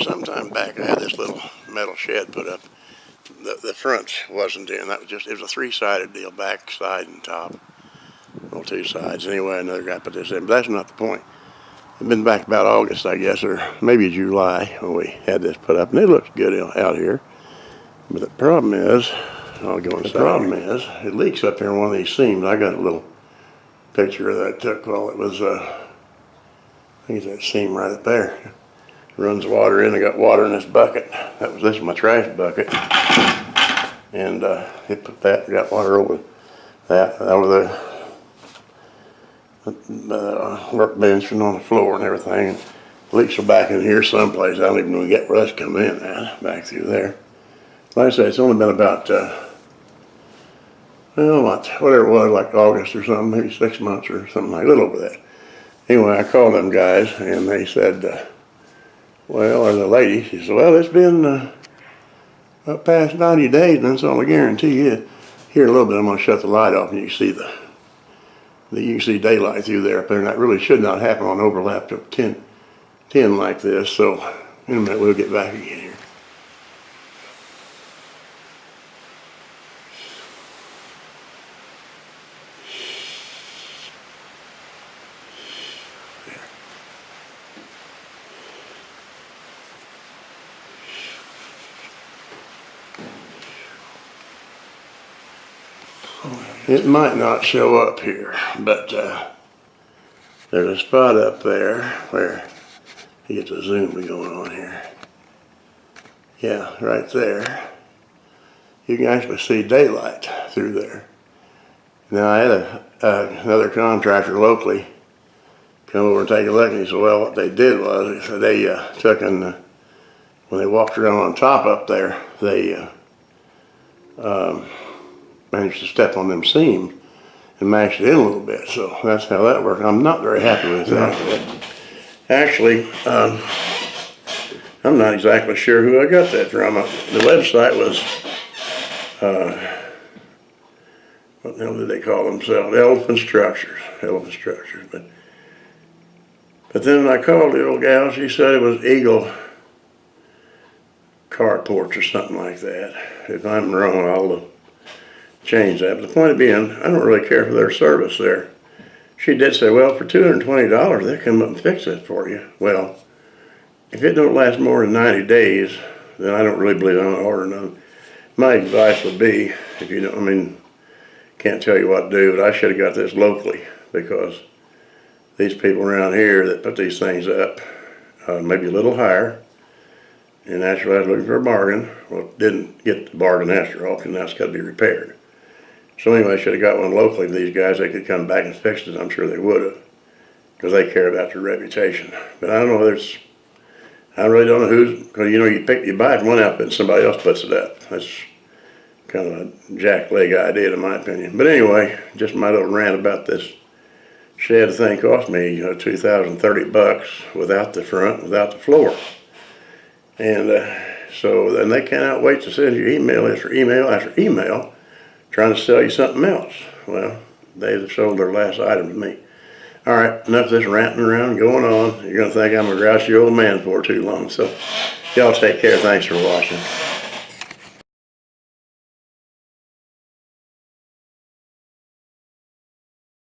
Sometime back I had this little metal shed put up. The front wasn't in. That was just, it was a three-sided deal, back, side, and top. Well, two sides. Anyway, another guy put this in, but that's not the point. It's been back about August, I guess, or maybe July when we had this put up, and it looks good out here. But the problem is, I'll go inside. The problem is, it leaks up here in one of these seams. I got a little picture that I took while it was, I think it's that seam right up there. Runs water in. I got water in this bucket. This is my trash bucket, and it put that, got water over that, over the workbench and on the floor and everything. And leaks are back in here someplace. I don't even know where that's coming in at, back through there. Like I say, it's only been about, whatever it was, like August or something, maybe 6 months or something, like a little over that. Anyway, I called them guys, and they said, or the lady, she said, well, it's been up past 90 days, and that's all I guarantee you. Here in a little bit, I'm going to shut the light off, and you can see you can see daylight through there up there, and that really should not happen on overlap to 10 like this. So in a minute, we'll get back again here. It might not show up here, but there's a spot up there where you get the zoom going on here. Yeah, right there. You can actually see daylight through there. Now I had another contractor locally come over and take a look, and he said, well, what they did was, they took and when they walked around on top up there, they managed to step on them seams and mash it in a little bit. So that's how that worked. I'm not very happy with that. Actually, I'm not exactly sure who I got that from. The website was, what the hell did they call themselves? Elephant Structures. But then when I called the old gal, she said it was Eagle Carports or something like that. If I'm wrong, I'll change that. But the point of being, I don't really care for their service there. She did say, well, for $220, they'll come up and fix it for you. Well, if it don't last more than 90 days, then I don't really believe I'm going to order none. My advice would be, if you don't, can't tell you what to do, but I should have got this locally, because these people around here that put these things up, maybe a little higher, and actually I was looking for a bargain. Well, didn't get the bargain after all, because now it's got to be repaired. So anyway, I should have got one locally to these guys. They could come back and fix it. I'm sure they would have, because they care about their reputation. But I don't know whether I really don't know who's, because you buy it from one outfit and somebody else puts it up. That's kind of a jackleg idea in my opinion. But anyway, just my little rant about this shed. The thing cost me $2,030 without the front, without the floor. And so then they cannot wait to send you email after email after email trying to sell you something else. Well, they've sold their last item to me. All right, enough of this ranting around going on. You're going to think I'm a grouchy old man for too long. So y'all take care. Thanks for watching.